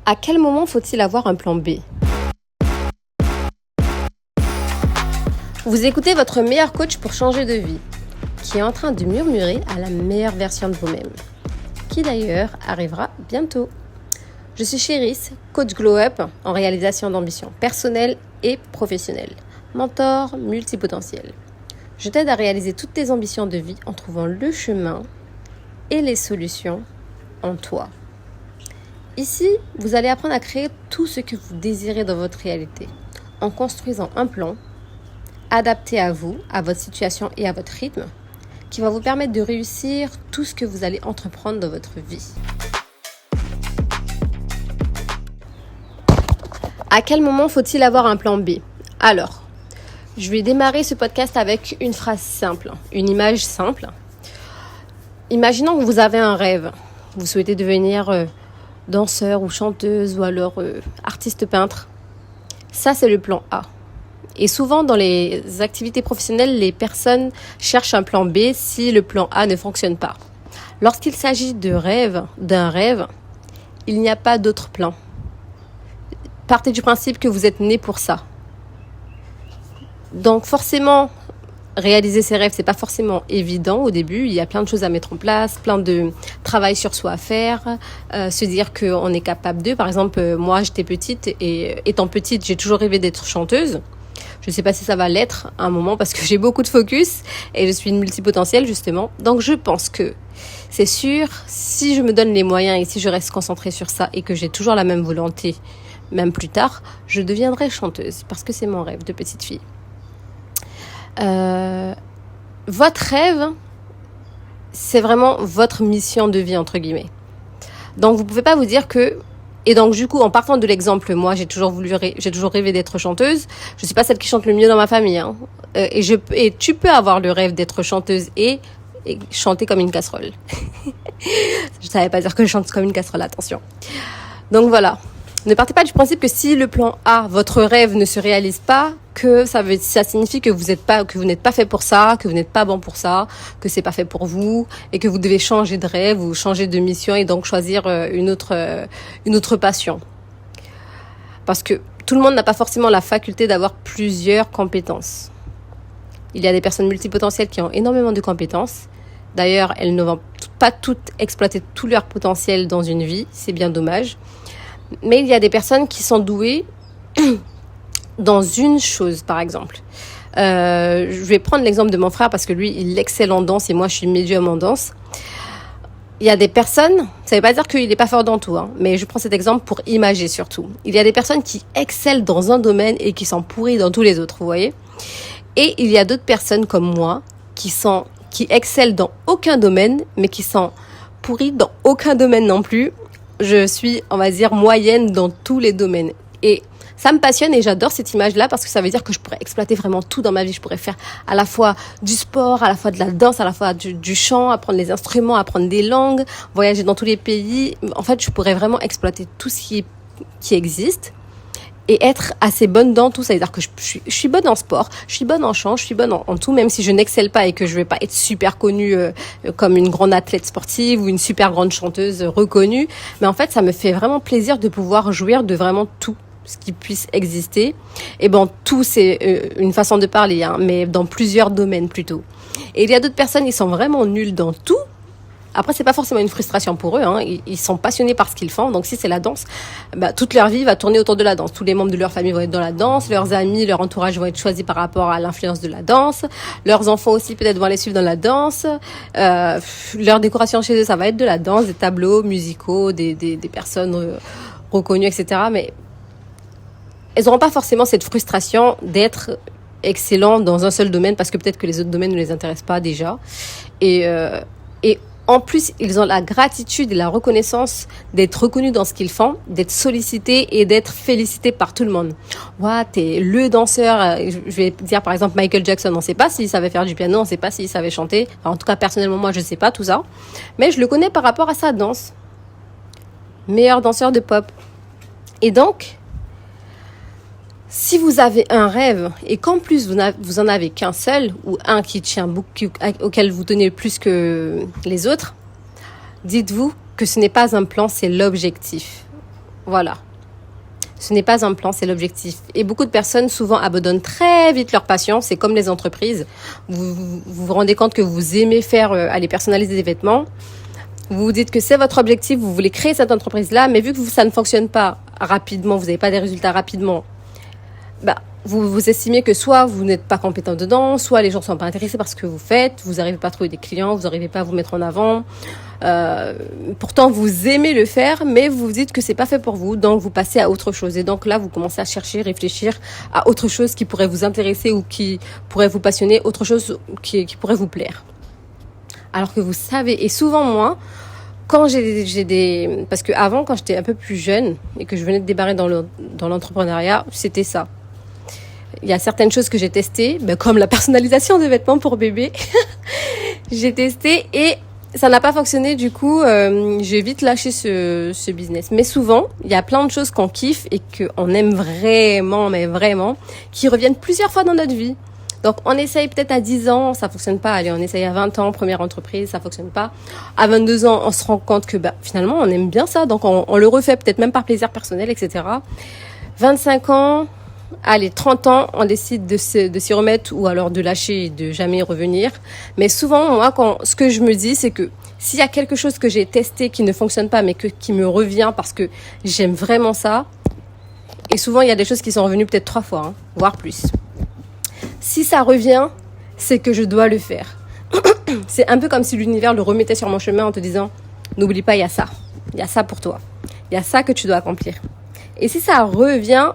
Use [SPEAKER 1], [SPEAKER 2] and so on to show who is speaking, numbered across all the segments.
[SPEAKER 1] À quel moment faut-il avoir un plan B? Vous écoutez votre meilleur coach pour changer de vie, qui est en train de murmurer à la meilleure version de vous-même, qui d'ailleurs arrivera bientôt. Je suis Chéris, coach Glow Up en réalisation d'ambitions personnelles et professionnelles, mentor multipotentiel. Je t'aide à réaliser toutes tes ambitions de vie en trouvant le chemin et les solutions en toi. Ici, vous allez apprendre à créer tout ce que vous désirez dans votre réalité, en construisant un plan adapté à vous, à votre situation et à votre rythme, qui va vous permettre de réussir tout ce que vous allez entreprendre dans votre vie. À quel moment faut-il avoir un plan B? Alors, je vais démarrer ce podcast avec une phrase simple, une image simple. Imaginons que vous avez un rêve. Vous souhaitez devenir danseur ou chanteuse ou alors artiste peintre. Ça, c'est le plan A. Et souvent, dans les activités professionnelles, les personnes cherchent un plan B si le plan A ne fonctionne pas. Lorsqu'il s'agit d'un rêve, il n'y a pas d'autre plan. Partez du principe que vous êtes né pour ça. Donc forcément, réaliser ses rêves, c'est pas forcément évident au début. Il y a plein de choses à mettre en place, plein de travail sur soi à faire, se dire qu'on est capable de. Par exemple, moi, j'étais petite et étant petite, j'ai toujours rêvé d'être chanteuse. Je ne sais pas si ça va l'être à un moment parce que j'ai beaucoup de focus et je suis une multipotentielle justement. Donc je pense que c'est sûr, si je me donne les moyens et si je reste concentrée sur ça et que j'ai toujours la même volonté, même plus tard, je deviendrai chanteuse parce que c'est mon rêve de petite fille. Votre rêve, c'est vraiment votre mission de vie entre guillemets. Donc vous pouvez pas vous dire que, et donc du coup en partant de l'exemple, moi j'ai toujours rêvé d'être chanteuse. Je suis pas celle qui chante le mieux dans ma famille, hein. Et tu peux avoir le rêve d'être chanteuse et chanter comme une casserole. Je savais pas dire que je chante comme une casserole, attention. Donc voilà. Ne partez pas du principe que si le plan A, votre rêve ne se réalise pas, que ça signifie que vous n'êtes pas fait pour ça, que vous n'êtes pas bon pour ça, que c'est pas fait pour vous et que vous devez changer de rêve ou changer de mission et donc choisir une autre passion. Parce que tout le monde n'a pas forcément la faculté d'avoir plusieurs compétences. Il y a des personnes multipotentielles qui ont énormément de compétences. D'ailleurs, elles ne vont pas toutes exploiter tout leur potentiel dans une vie, c'est bien dommage. Mais il y a des personnes qui sont douées dans une chose, par exemple. Je vais prendre l'exemple de mon frère parce que lui, il excelle en danse et moi, je suis médium en danse. Il y a des personnes, ça ne veut pas dire qu'il n'est pas fort dans tout, hein, mais je prends cet exemple pour imager surtout. Il y a des personnes qui excellent dans un domaine et qui sont pourries dans tous les autres, vous voyez. Et il y a d'autres personnes comme moi qui excellent dans aucun domaine, mais qui sont pourries dans aucun domaine non plus. Je suis, on va dire, moyenne dans tous les domaines. Et ça me passionne et j'adore cette image-là parce que ça veut dire que je pourrais exploiter vraiment tout dans ma vie. Je pourrais faire à la fois du sport, à la fois de la danse, à la fois du chant, apprendre les instruments, apprendre des langues, voyager dans tous les pays. En fait, je pourrais vraiment exploiter tout ce qui existe et être assez bonne dans tout. Ça veut dire que je suis bonne en sport, je suis bonne en chant, je suis bonne en tout, même si je n'excelle pas et que je vais pas être super connue comme une grande athlète sportive ou une super grande chanteuse reconnue. Mais en fait, ça me fait vraiment plaisir de pouvoir jouir de vraiment tout ce qui puisse exister. Et bon, tout, c'est une façon de parler, hein, mais dans plusieurs domaines plutôt. Et il y a d'autres personnes, ils sont vraiment nuls dans tout. Après, c'est pas forcément une frustration pour eux, hein. Ils sont passionnés par ce qu'ils font. Donc, si c'est la danse, toute leur vie va tourner autour de la danse. Tous les membres de leur famille vont être dans la danse. Leurs amis, leur entourage vont être choisis par rapport à l'influence de la danse. Leurs enfants aussi, peut-être, vont les suivre dans la danse. Leur décoration chez eux, ça va être de la danse, des tableaux musicaux, des personnes reconnues, etc. Mais elles n'auront pas forcément cette frustration d'être excellents dans un seul domaine parce que peut-être que les autres domaines ne les intéressent pas déjà. Et en plus, ils ont la gratitude et la reconnaissance d'être reconnus dans ce qu'ils font, d'être sollicités et d'être félicités par tout le monde. Ouais, t'es le danseur. Je vais dire par exemple Michael Jackson. On ne sait pas s'il savait faire du piano, on ne sait pas s'il savait chanter. Enfin, en tout cas, personnellement, moi, je ne sais pas tout ça. Mais je le connais par rapport à sa danse. Meilleur danseur de pop. Et donc, si vous avez un rêve et qu'en plus vous en avez qu'un seul ou un qui tient beaucoup, auquel vous tenez plus que les autres, dites-vous que ce n'est pas un plan, c'est l'objectif. Voilà. Ce n'est pas un plan, c'est l'objectif. Et beaucoup de personnes souvent abandonnent très vite leur passion. C'est comme les entreprises. Vous rendez compte que vous aimez faire, aller personnaliser des vêtements. Vous vous dites que c'est votre objectif, vous voulez créer cette entreprise-là, mais vu que ça ne fonctionne pas rapidement, vous n'avez pas des résultats rapidement, vous estimez que soit vous n'êtes pas compétent dedans, soit les gens ne sont pas intéressés par ce que vous faites, vous n'arrivez pas à trouver des clients, vous n'arrivez pas à vous mettre en avant. Pourtant, vous aimez le faire, mais vous vous dites que c'est pas fait pour vous, donc vous passez à autre chose. Et donc là, vous commencez à chercher, réfléchir à autre chose qui pourrait vous intéresser ou qui pourrait vous passionner, autre chose qui pourrait vous plaire. Alors que vous savez, et souvent moi, quand parce que avant, quand j'étais un peu plus jeune et que je venais de débarrer dans l'entrepreneuriat, c'était ça. Il y a certaines choses que j'ai testées, comme la personnalisation de vêtements pour bébé. J'ai testé et ça n'a pas fonctionné. Du coup, j'ai vite lâché ce business. Mais souvent, il y a plein de choses qu'on kiffe et qu'on aime vraiment, mais vraiment, qui reviennent plusieurs fois dans notre vie. Donc, on essaye peut-être à 10 ans, ça fonctionne pas. Allez, on essaye à 20 ans, première entreprise, ça fonctionne pas. À 22 ans, on se rend compte que finalement, on aime bien ça. Donc, on le refait peut-être même par plaisir personnel, etc. 25 ans... Allez, 30 ans, on décide de s'y remettre ou alors de lâcher et de jamais y revenir. Mais souvent, moi, ce que je me dis, c'est que s'il y a quelque chose que j'ai testé qui ne fonctionne pas, mais qui me revient parce que j'aime vraiment ça, et souvent, il y a des choses qui sont revenues peut-être 3 fois, voire plus. Si ça revient, c'est que je dois le faire. C'est un peu comme si l'univers le remettait sur mon chemin en te disant, n'oublie pas, il y a ça pour toi. Il y a ça que tu dois accomplir. Et si ça revient...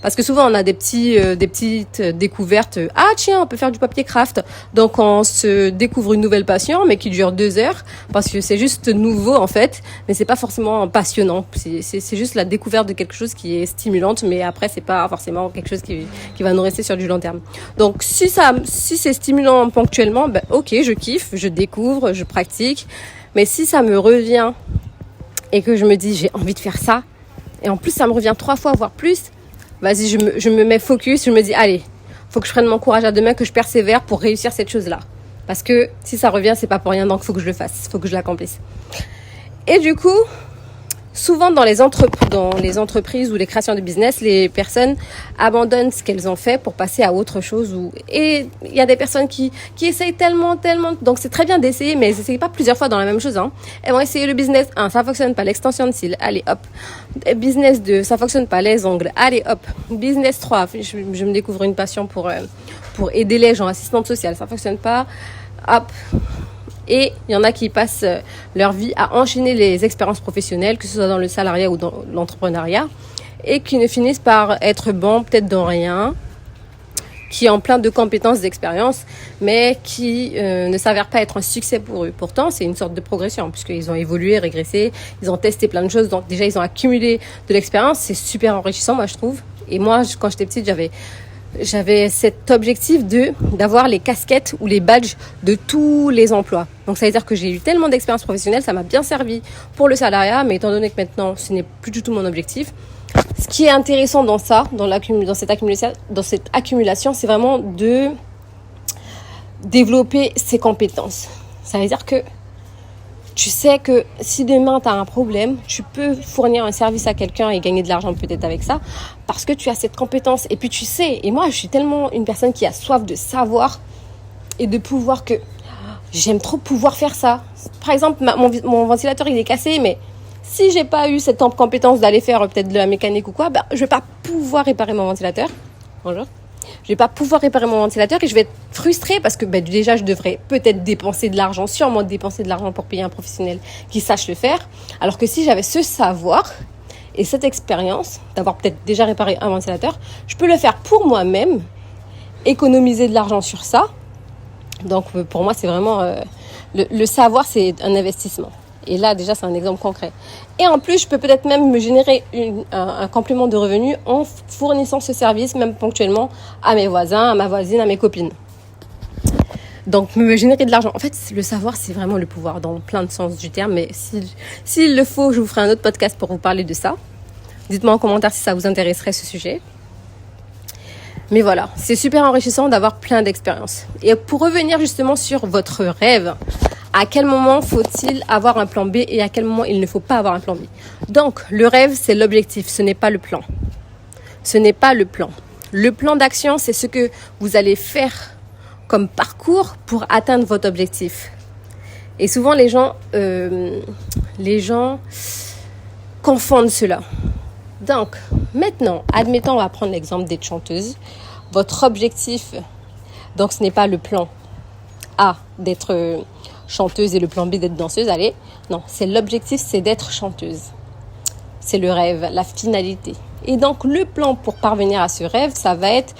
[SPEAKER 1] Parce que souvent, on a des petites découvertes. Ah, tiens, on peut faire du papier craft. Donc, on se découvre une nouvelle passion, mais qui dure 2 heures. Parce que c'est juste nouveau, en fait. Mais c'est pas forcément passionnant. C'est juste la découverte de quelque chose qui est stimulante. Mais après, c'est pas forcément quelque chose qui va nous rester sur du long terme. Donc, si c'est stimulant ponctuellement, ok, je kiffe, je découvre, je pratique. Mais si ça me revient et que je me dis, j'ai envie de faire ça, et en plus, ça me revient 3 fois, voire plus, vas-y, je me mets focus, je me dis, allez, faut que je prenne mon courage à deux mains, que je persévère pour réussir cette chose-là. Parce que si ça revient, c'est pas pour rien, donc faut que je le fasse, faut que je l'accomplisse. Et du coup, souvent dans les entreprises ou les créations de business, les personnes abandonnent ce qu'elles ont fait pour passer à autre chose. Et il y a des personnes qui essayent tellement. Donc c'est très bien d'essayer, mais elles n'essayent pas plusieurs fois dans la même chose. Elles vont essayer le business 1, ça fonctionne pas, l'extension de cils, allez hop. Business 2, ça fonctionne pas, les ongles, allez hop. Business 3, je me découvre une passion pour aider les gens, assistante sociale, ça fonctionne pas, hop. Et il y en a qui passent leur vie à enchaîner les expériences professionnelles, que ce soit dans le salariat ou dans l'entrepreneuriat, et qui ne finissent par être bons peut-être dans rien, qui ont plein de compétences, d'expériences, mais qui ne s'avèrent pas être un succès pour eux. Pourtant, c'est une sorte de progression, puisqu'ils ont évolué, régressé, ils ont testé plein de choses, donc déjà ils ont accumulé de l'expérience, c'est super enrichissant, moi je trouve. Et moi, quand j'étais petite, j'avais cet objectif d'avoir les casquettes ou les badges de tous les emplois. Donc ça veut dire que j'ai eu tellement d'expérience professionnelle, ça m'a bien servi pour le salariat, mais étant donné que maintenant ce n'est plus du tout mon objectif, ce qui est intéressant dans cette accumulation, c'est vraiment de développer ses compétences. Ça veut dire que tu sais que si demain tu as un problème, tu peux fournir un service à quelqu'un et gagner de l'argent peut-être avec ça, parce que tu as cette compétence. Et puis tu sais, et moi je suis tellement une personne qui a soif de savoir et de pouvoir, que j'aime trop pouvoir faire ça. Par exemple, mon ventilateur il est cassé, mais si j'ai pas eu cette compétence d'aller faire peut-être de la mécanique ou quoi, je vais pas pouvoir réparer mon ventilateur. Bonjour. Je vais pas pouvoir réparer mon ventilateur et je vais être frustrée parce que déjà je devrais peut-être sûrement dépenser de l'argent pour payer un professionnel qui sache le faire. Alors que si j'avais ce savoir et cette expérience d'avoir peut-être déjà réparé un ventilateur, je peux le faire pour moi-même, économiser de l'argent sur ça. Donc pour moi c'est vraiment le savoir, c'est un investissement. Et là, déjà, c'est un exemple concret. Et en plus, je peux peut-être même me générer un complément de revenus en fournissant ce service, même ponctuellement, à mes voisins, à ma voisine, à mes copines. Donc, me générer de l'argent. En fait, le savoir, c'est vraiment le pouvoir dans plein de sens du terme. Mais s'il le faut, je vous ferai un autre podcast pour vous parler de ça. Dites-moi en commentaire si ça vous intéresserait, ce sujet. Mais voilà, c'est super enrichissant d'avoir plein d'expériences. Et pour revenir justement sur votre rêve, à quel moment faut-il avoir un plan B et à quel moment il ne faut pas avoir un plan B. Donc, le rêve, c'est l'objectif, ce n'est pas le plan. Ce n'est pas le plan. Le plan d'action, c'est ce que vous allez faire comme parcours pour atteindre votre objectif. Et souvent, les gens confondent cela. Donc, maintenant, admettons, on va prendre l'exemple d'être chanteuse. Votre objectif, donc ce n'est pas le plan A d'être chanteuse et le plan B d'être danseuse, allez. Non, c'est l'objectif, c'est d'être chanteuse. C'est le rêve, la finalité. Et donc, le plan pour parvenir à ce rêve, ça va être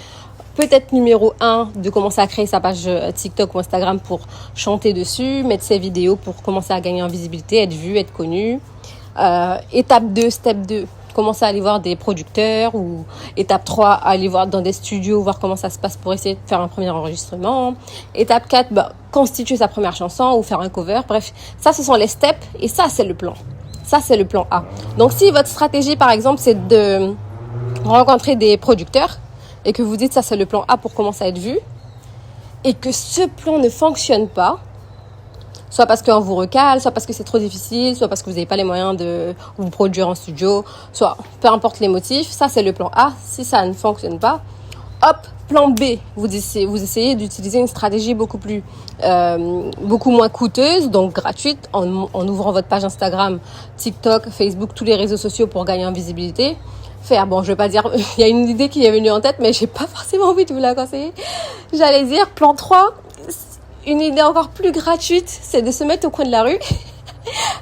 [SPEAKER 1] peut-être numéro 1, de commencer à créer sa page TikTok ou Instagram pour chanter dessus, mettre ses vidéos pour commencer à gagner en visibilité, être vue, être connue. Étape 2, step 2, commencer à aller voir des producteurs, ou étape 3, aller voir dans des studios, voir comment ça se passe pour essayer de faire un premier enregistrement. Étape 4, constituer sa première chanson ou faire un cover. Bref, ça, ce sont les steps et ça, c'est le plan. Ça, c'est le plan A. Donc, si votre stratégie, par exemple, c'est de rencontrer des producteurs et que vous dites ça, c'est le plan A pour commencer à être vu, et que ce plan ne fonctionne pas, soit parce qu'on vous recale, soit parce que c'est trop difficile, soit parce que vous n'avez pas les moyens de vous produire en studio, soit peu importe les motifs, ça c'est le plan A. Si ça ne fonctionne pas, hop, plan B, vous essayez d'utiliser une stratégie beaucoup moins coûteuse, donc gratuite, en ouvrant votre page Instagram, TikTok, Facebook, tous les réseaux sociaux pour gagner en visibilité. Je vais pas dire, il y a une idée qui est venue en tête, mais j'ai pas forcément envie de vous la conseiller. J'allais dire, plan 3, une idée encore plus gratuite, c'est de se mettre au coin de la rue,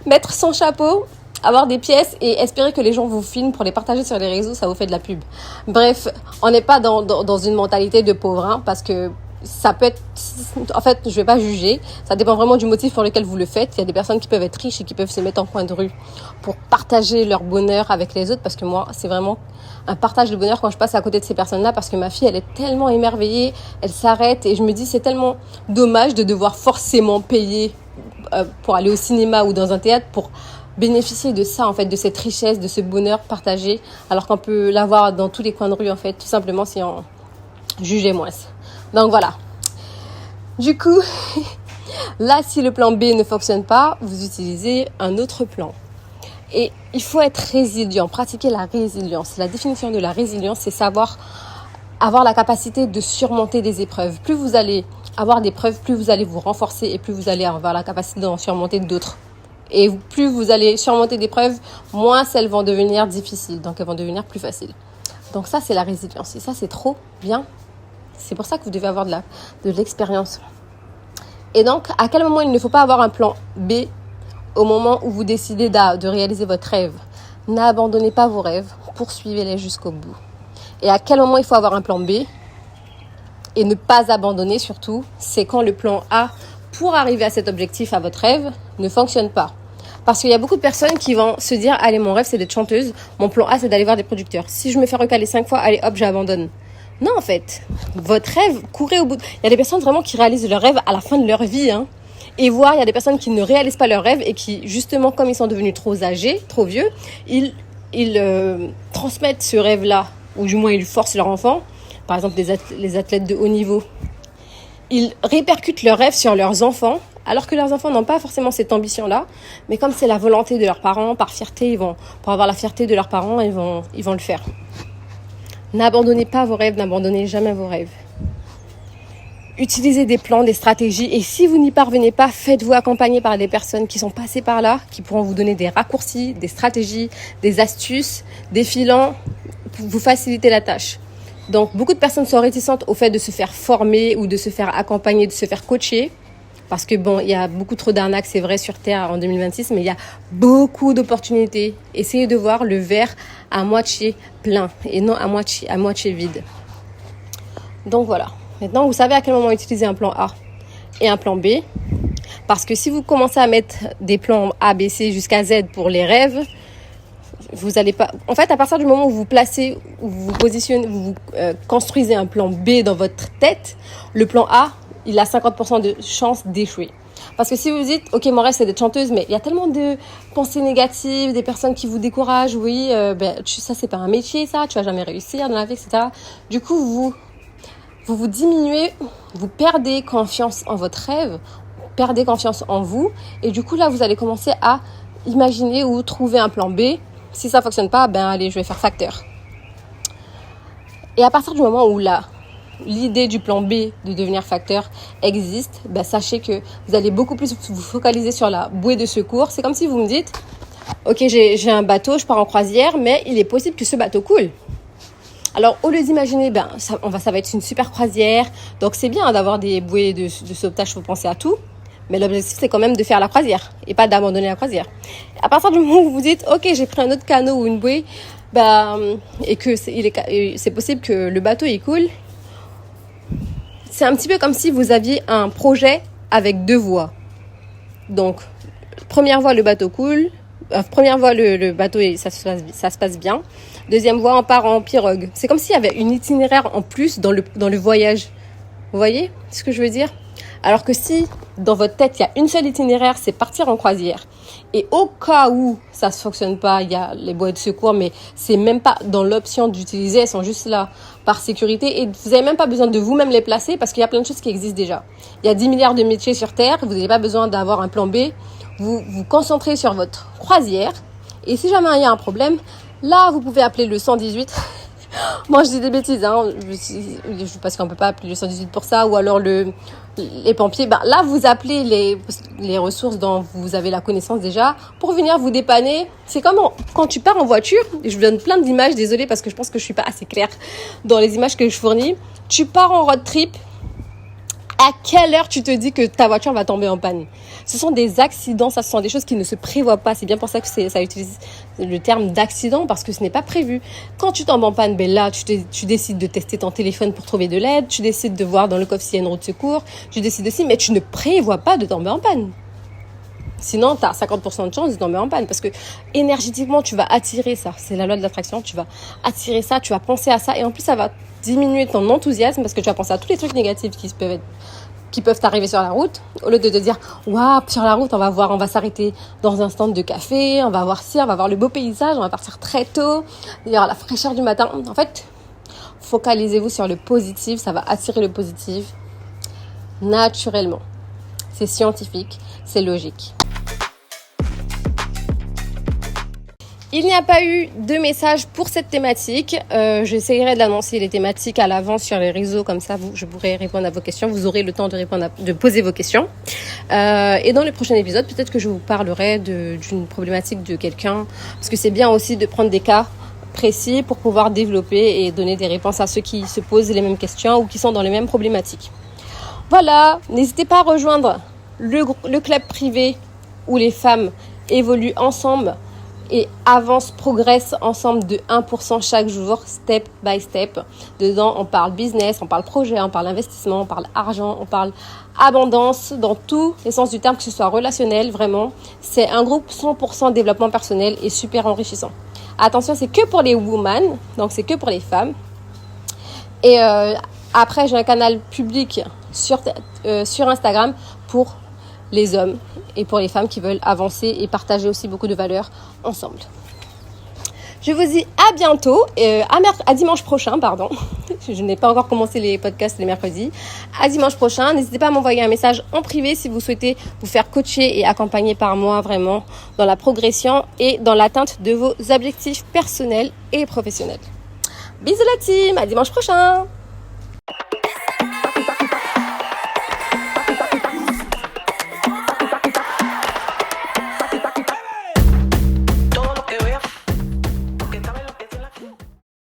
[SPEAKER 1] mettre son chapeau, avoir des pièces et espérer que les gens vous filment pour les partager sur les réseaux, ça vous fait de la pub. Bref, on n'est pas dans une mentalité de pauvre, hein, parce que ça peut être, en fait, je vais pas juger, ça dépend vraiment du motif pour lequel vous le faites. Il y a des personnes qui peuvent être riches et qui peuvent se mettre en coin de rue pour partager leur bonheur avec les autres, parce que moi, c'est vraiment un partage de bonheur quand je passe à côté de ces personnes-là, parce que ma fille, elle est tellement émerveillée, elle s'arrête et je me dis, c'est tellement dommage de devoir forcément payer pour aller au cinéma ou dans un théâtre pour bénéficier de ça, en fait, de cette richesse, de ce bonheur partagé, alors qu'on peut l'avoir dans tous les coins de rue, en fait, tout simplement si on jugeait moins. Donc voilà. Du coup, là, si le plan B ne fonctionne pas, vous utilisez un autre plan. Et il faut être résilient, pratiquer la résilience. La définition de la résilience, c'est savoir avoir la capacité de surmonter des épreuves. Plus vous allez avoir d'épreuves, plus vous allez vous renforcer et plus vous allez avoir la capacité d'en surmonter d'autres. Et plus vous allez surmonter des épreuves, moins elles vont devenir difficiles. Donc, elles vont devenir plus faciles. Donc ça, c'est la résilience. Et ça, c'est trop bien. C'est pour ça que vous devez avoir de l'expérience. Et donc, à quel moment il ne faut pas avoir un plan B au moment où vous décidez de réaliser votre rêve? N'abandonnez pas vos rêves, poursuivez-les jusqu'au bout. Et à quel moment il faut avoir un plan B et ne pas abandonner surtout, c'est quand le plan A, pour arriver à cet objectif, à votre rêve, ne fonctionne pas. Parce qu'il y a beaucoup de personnes qui vont se dire, allez, mon rêve c'est d'être chanteuse, mon plan A c'est d'aller voir des producteurs. Si je me fais recaler 5 fois, allez hop, j'abandonne. Non, en fait, votre rêve, courez au bout. Il y a des personnes vraiment qui réalisent leur rêve à la fin de leur vie, hein. Et il y a des personnes qui ne réalisent pas leur rêve et qui, justement, comme ils sont devenus trop âgés, trop vieux, ils transmettent ce rêve-là, ou du moins ils forcent leur enfant, par exemple les athlètes de haut niveau, ils répercutent leur rêve sur leurs enfants, alors que leurs enfants n'ont pas forcément cette ambition-là, mais comme c'est la volonté de leurs parents, par fierté, pour avoir la fierté de leurs parents, ils vont le faire. N'abandonnez pas vos rêves, n'abandonnez jamais vos rêves. Utilisez des plans, des stratégies, et si vous n'y parvenez pas, faites-vous accompagner par des personnes qui sont passées par là, qui pourront vous donner des raccourcis, des stratégies, des astuces, des filons, pour vous faciliter la tâche. Donc, beaucoup de personnes sont réticentes au fait de se faire former ou de se faire accompagner, de se faire coacher. Parce que il y a beaucoup trop d'arnaques, c'est vrai, sur Terre en 2026, mais il y a beaucoup d'opportunités. Essayez de voir le verre à moitié plein et non à moitié vide. Donc voilà. Maintenant, vous savez à quel moment utiliser un plan A et un plan B. Parce que si vous commencez à mettre des plans A, B, C jusqu'à Z pour les rêves, vous allez pas. En fait, à partir du moment où vous placez, où vous vous positionnez, vous construisez un plan B dans votre tête, le plan A, il a 50% de chances d'échouer. Parce que si vous dites, ok, mon rêve c'est d'être chanteuse, mais il y a tellement de pensées négatives, des personnes qui vous découragent, oui, ça c'est pas un métier, ça, tu vas jamais réussir dans la vie, etc. Du coup, vous diminuez, vous perdez confiance en votre rêve, perdez confiance en vous. Et du coup, là, vous allez commencer à imaginer ou trouver un plan B. Si ça fonctionne pas, allez, je vais faire facteur. Et à partir du moment où là, l'idée du plan B de devenir facteur existe, sachez que vous allez beaucoup plus vous focaliser sur la bouée de secours. C'est comme si vous me dites, ok, j'ai un bateau, je pars en croisière, mais il est possible que ce bateau coule. Alors, au lieu d'imaginer, ça va être une super croisière. Donc, c'est bien d'avoir des bouées de sauvetage, il faut penser à tout. Mais l'objectif, c'est quand même de faire la croisière et pas d'abandonner la croisière. À partir du moment où vous vous dites, ok, j'ai pris un autre canot ou une bouée, et que c'est possible que le bateau il coule, c'est un petit peu comme si vous aviez un projet avec 2 voies. Donc, première voie, le bateau coule. Première voie, le bateau, ça se passe bien. Deuxième voie, on part en pirogue. C'est comme s'il y avait une itinéraire en plus dans le voyage. Vous voyez ce que je veux dire? Alors que si, dans votre tête, il y a une seule itinéraire, c'est partir en croisière. Et au cas où ça ne fonctionne pas, il y a les bouées de secours, mais c'est même pas dans l'option d'utiliser, elles sont juste là par sécurité. Et vous n'avez même pas besoin de vous-même les placer parce qu'il y a plein de choses qui existent déjà. Il y a 10 milliards de métiers sur Terre, vous n'avez pas besoin d'avoir un plan B. Vous vous concentrez sur votre croisière. Et si jamais il y a un problème, là, vous pouvez appeler le 118. Moi, je dis des bêtises, parce qu'on peut pas appeler le 118 pour ça, ou alors les pompiers. Là, vous appelez les ressources dont vous avez la connaissance déjà pour venir vous dépanner. C'est comme quand tu pars en voiture. Je vous donne plein d'images, désolée, parce que je pense que je suis pas assez claire dans les images que je fournis. Tu pars en road trip. À quelle heure tu te dis que ta voiture va tomber en panne? Ce sont des accidents, ce sont des choses qui ne se prévoient pas. C'est bien pour ça que ça utilise le terme d'accident, parce que ce n'est pas prévu. Quand tu tombes en panne, là, tu décides de tester ton téléphone pour trouver de l'aide, tu décides de voir dans le coffre s'il y a une roue de secours, tu décides aussi, mais tu ne prévois pas de tomber en panne. Sinon, tu as 50% de chance de tomber en panne parce que énergétiquement, tu vas attirer ça. C'est la loi de l'attraction. Tu vas attirer ça, tu vas penser à ça. Et en plus, ça va diminuer ton enthousiasme parce que tu vas penser à tous les trucs négatifs qui peuvent t'arriver sur la route. Au lieu de te dire, waouh, sur la route, on va s'arrêter dans un stand de café, on va voir ci, on va voir le beau paysage, on va partir très tôt, il y aura la fraîcheur du matin. En fait, focalisez-vous sur le positif, ça va attirer le positif naturellement. C'est scientifique, c'est logique. Il n'y a pas eu de message pour cette thématique. J'essaierai de l'annoncer les thématiques à l'avance sur les réseaux, comme ça je pourrai répondre à vos questions. Vous aurez le temps de poser vos questions. Et dans le prochain épisode, peut-être que je vous parlerai d'une problématique de quelqu'un, parce que c'est bien aussi de prendre des cas précis pour pouvoir développer et donner des réponses à ceux qui se posent les mêmes questions ou qui sont dans les mêmes problématiques. Voilà, n'hésitez pas à rejoindre le club privé où les femmes évoluent ensemble et avancent, progressent ensemble de 1% chaque jour, step by step. Dedans, on parle business, on parle projet, on parle investissement, on parle argent, on parle abondance, dans tous les sens du terme, que ce soit relationnel, vraiment. C'est un groupe 100% développement personnel et super enrichissant. Attention, c'est que pour les women, donc c'est que pour les femmes. Et après, j'ai un canal public sur Instagram pour les hommes et pour les femmes qui veulent avancer et partager aussi beaucoup de valeurs ensemble. Je vous dis à bientôt, à dimanche prochain, pardon. Je n'ai pas encore commencé les podcasts les mercredis. À dimanche prochain, n'hésitez pas à m'envoyer un message en privé si vous souhaitez vous faire coacher et accompagner par moi vraiment dans la progression et dans l'atteinte de vos objectifs personnels et professionnels. Bisous la team, à dimanche prochain.